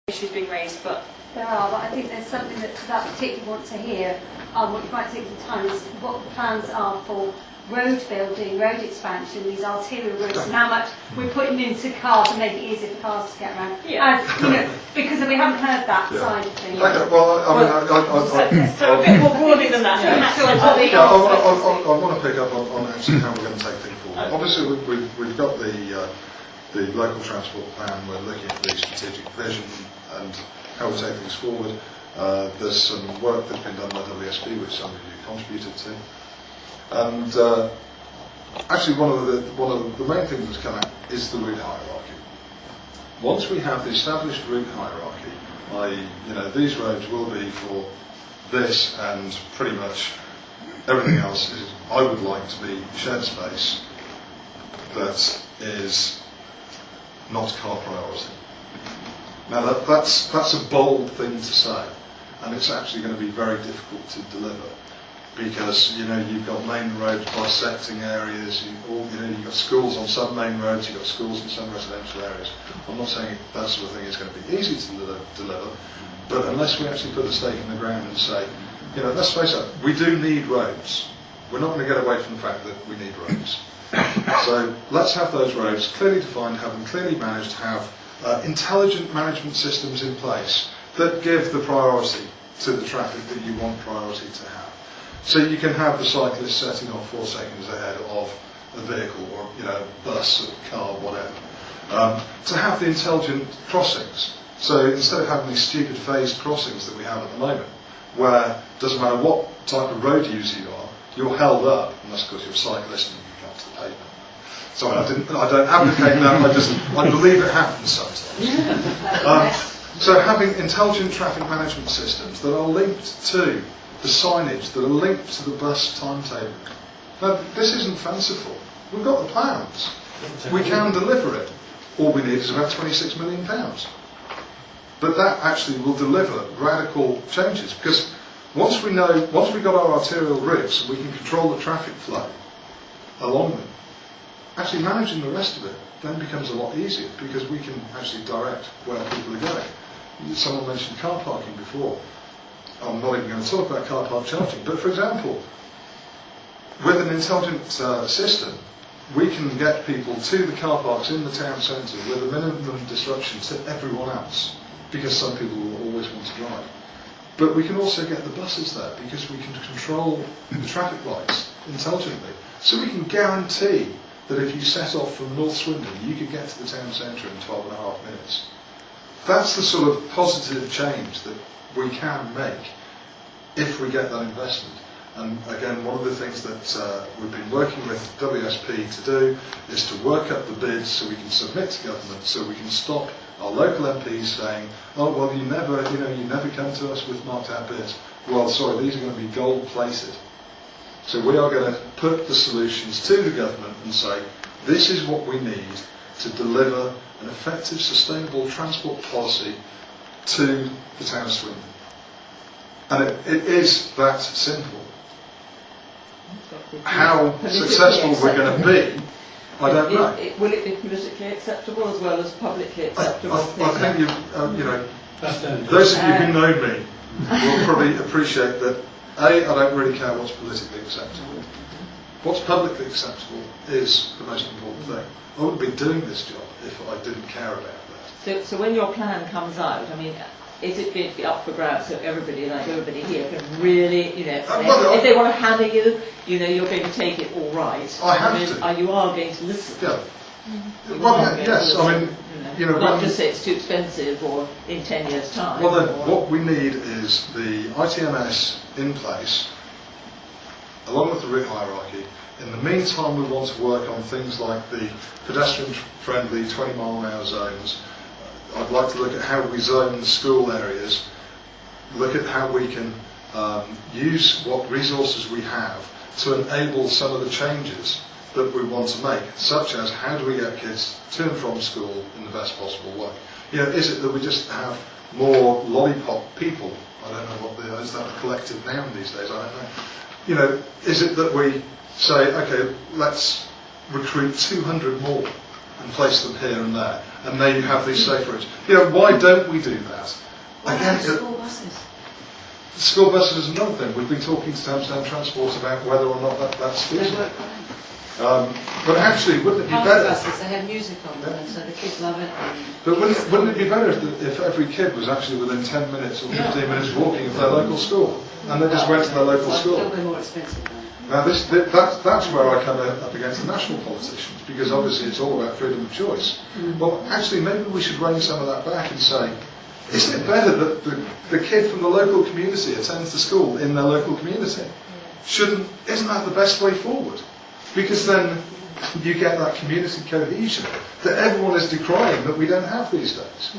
issues being raised, but there are, but I think there's something that particularly want to hear, what you might take the time is what the plans are for road building, road expansion, these arterial routes, and how much we're putting into cars and making it easier for cars to get around. Yeah. And, you know, because we haven't heard that side of things. Okay, well, so a bit more broadly than that. I want to pick up on actually how we're going to take things forward. Obviously, we've got the local transport plan. We're looking at the strategic vision and how we take things forward. There's some work that's been done by WSP, which some of you contributed to. And actually, one of the main things that's come out is the route hierarchy. Once we have the established route hierarchy, i.e., these roads will be for this, and pretty much everything else is, I would like to be shared space that is not car priority. Now that's a bold thing to say, and it's actually going to be very difficult to deliver. Because you've got main roads bisecting areas, you've got schools on some main roads, you've got schools in some residential areas. I'm not saying that sort of thing is going to be easy to deliver, but unless we actually put a stake in the ground and say, let's face it, we do need roads. We're not going to get away from the fact that we need roads. So let's have those roads clearly defined, have them clearly managed, have intelligent management systems in place that give the priority to the traffic that you want priority to have. So you can have the cyclist setting off 4 seconds ahead of a vehicle or bus or car, whatever. To have the intelligent crossings. So instead of having these stupid phased crossings that we have at the moment, where it doesn't matter what type of road user you are, you're held up, and that's because you're a cyclist and you come to the pavement. Sorry, I don't advocate that, I believe it happens sometimes. So having intelligent traffic management systems that are linked to the signage, that are linked to the bus timetable. Now, this isn't fanciful. We've got the plans. We can deliver it. All we need is about £26 million. But that actually will deliver radical changes, because once we've got our arterial routes and we can control the traffic flow along them, actually managing the rest of it then becomes a lot easier, because we can actually direct where people are going. Someone mentioned car parking before. I'm not even going to talk about car park charging, but for example, with an intelligent system, we can get people to the car parks in the town centre with a minimum disruption to everyone else, because some people will always want to drive. But we can also get the buses there, because we can control the traffic lights intelligently. So we can guarantee that if you set off from North Swindon, you could get to the town centre in 12 and a half minutes. That's the sort of positive change that we can make if we get that investment. And again, one of the things that we've been working with WSP to do is to work up the bids so we can submit to government, so we can stop our local MPs saying, oh well, you never come to us with marked out bids. Well, sorry, these are going to be gold plated. So we are going to put the solutions to the government and say, this is what we need to deliver an effective, sustainable transport policy to the town of Swindon. And it is that simple. How successful we're going to be, I don't know. Will it be politically acceptable as well as publicly acceptable? I think those of you who know me will probably appreciate that I don't really care what's politically acceptable. What's publicly acceptable is the most important thing. I wouldn't be doing this job if I didn't care about that. So when your plan comes out, is it going to be up for grabs so everybody here can really, if they want to hammer you, you're going to take it all right? I have to. You are going to listen. Yeah. Well, yes. Not just say it's too expensive or in 10 years' time. Well, then, what we need is the ITMS in place, along with the route hierarchy. In the meantime, we want to work on things like the pedestrian-friendly 20-mile-an-hour zones. I'd like to look at how we zone the school areas, look at how we can use what resources we have to enable some of the changes that we want to make, such as how do we get kids to and from school in the best possible way. Is it that we just have more lollipop people? I don't know is that a collective noun these days? I don't know. Is it that we say, okay, let's recruit 200 more and place them here and there, and then you have these safe routes. You know, why don't we do that? Again, School buses. school buses is another thing. We've been talking to Thamestown Transport about whether or not that's feasible. But actually, wouldn't it be Park better? buses, they have music on them, so the kids love it. But wouldn't it be better if every kid was actually within 10 minutes or 15 minutes walking of their local school, and they just went to their local school? It'll be more expensive. Now, that's where I come up against the national politicians, because obviously it's all about freedom of choice. Well, actually, maybe we should rein some of that back and say, isn't it better that the kid from the local community attends the school in their local community? Isn't that the best way forward? Because then you get that community cohesion that everyone is decrying that we don't have these days.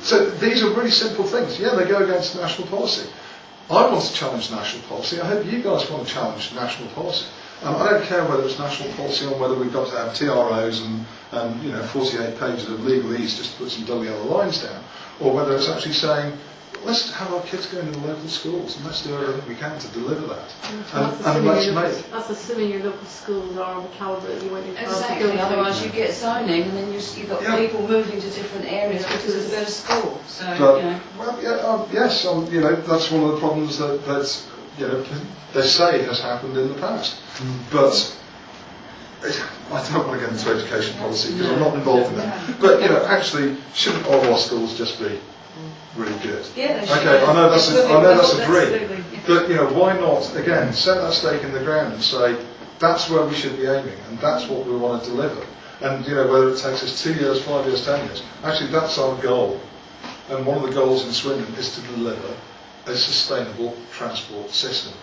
So these are really simple things. Yeah, they go against national policy. I want to challenge national policy. I hope you guys want to challenge national policy. I don't care whether it's national policy on whether we've got to have TROs and 48 pages of legalese just to put some double yellow lines down, or whether it's actually saying, let's have our kids going to the local schools and let's do everything we can to deliver that. And let's make... That's assuming your local schools are on the calibre that you want your child to Exactly, go to. otherwise you get zoning and then you've got people moving to different areas because they go to school. So, Well, yeah, yes, that's one of the problems that they say has happened in the past. But I don't want to get into education policy because I'm not involved in that. But actually, shouldn't all our schools just be really good? Yeah, okay, I know that's a dream. But why not again set that stake in the ground and say that's where we should be aiming and that's what we want to deliver. And whether it takes us 2 years, 5 years, 10 years, actually that's our goal. And one of the goals in Swindon is to deliver a sustainable transport system.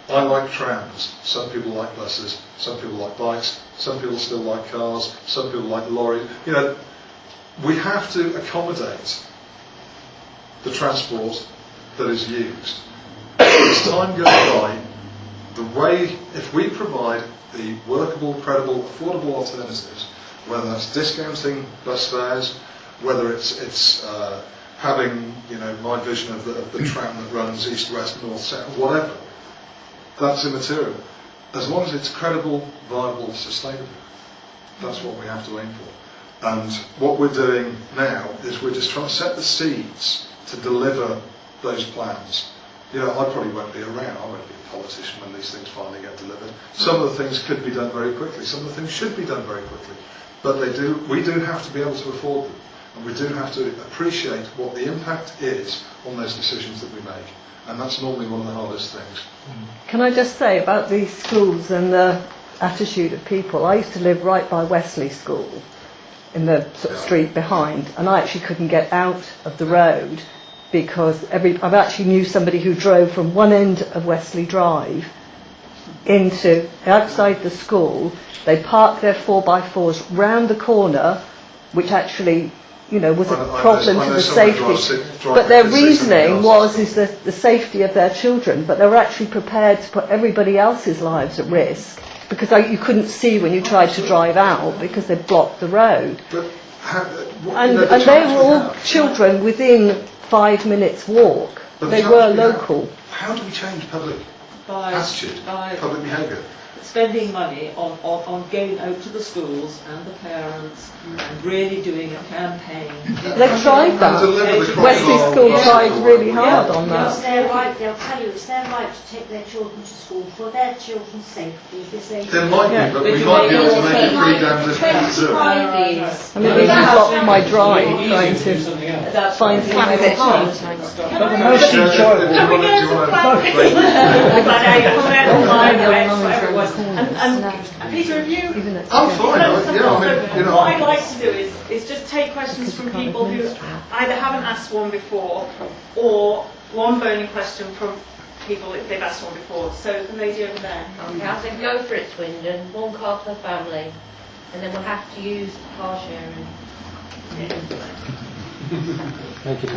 I like trams, some people like buses, some people like bikes, some people still like cars, some people like lorries. We have to accommodate the transport that is used. As time goes by, if we provide the workable, credible, affordable alternatives, whether that's discounting bus fares, whether it's having my vision of the tram that runs east, west, north, south, whatever, that's immaterial. As long as it's credible, viable, sustainable, that's what we have to aim for. And what we're doing now is we're just trying to set the seeds to deliver those plans. I probably won't be around, I won't be a politician when these things finally get delivered. Some of the things could be done very quickly, some of the things should be done very quickly. But we do have to be able to afford them. And we do have to appreciate what the impact is on those decisions that we make. And that's normally one of the hardest things. Can I just say about these schools and the attitude of people? I used to live right by Westlea School in the sort of street behind, and I actually couldn't get out of the road because I actually knew somebody who drove from one end of Westlea Drive into outside the school. They parked their 4x4s round the corner, which actually was a problem to the safety. But their reasoning is the safety of their children, but they were actually prepared to put everybody else's lives at risk because you couldn't see when you tried to drive out because they blocked the road. And they were all children within 5 minutes walk. They were local. How do we change public attitude, public behaviour? Spending money on going out to the schools and the parents and really doing a campaign. They've tried that. Westlea School tried really hard on that. It's their right, they'll tell you it's their right to take their children to school for their children's safety. There might be, but we might be able to make it pretty damn difficult to do. I mean, even blocked my drive trying to find something to hard. But the most And Peter, have you? I'm fine. What I'd like to do is just take questions from people who either haven't asked one before or one burning question from people if they've asked one before. So the lady over there. Okay, I think go for it, Swindon. One car per family, and then we'll have to use car sharing. Yeah. Thank you.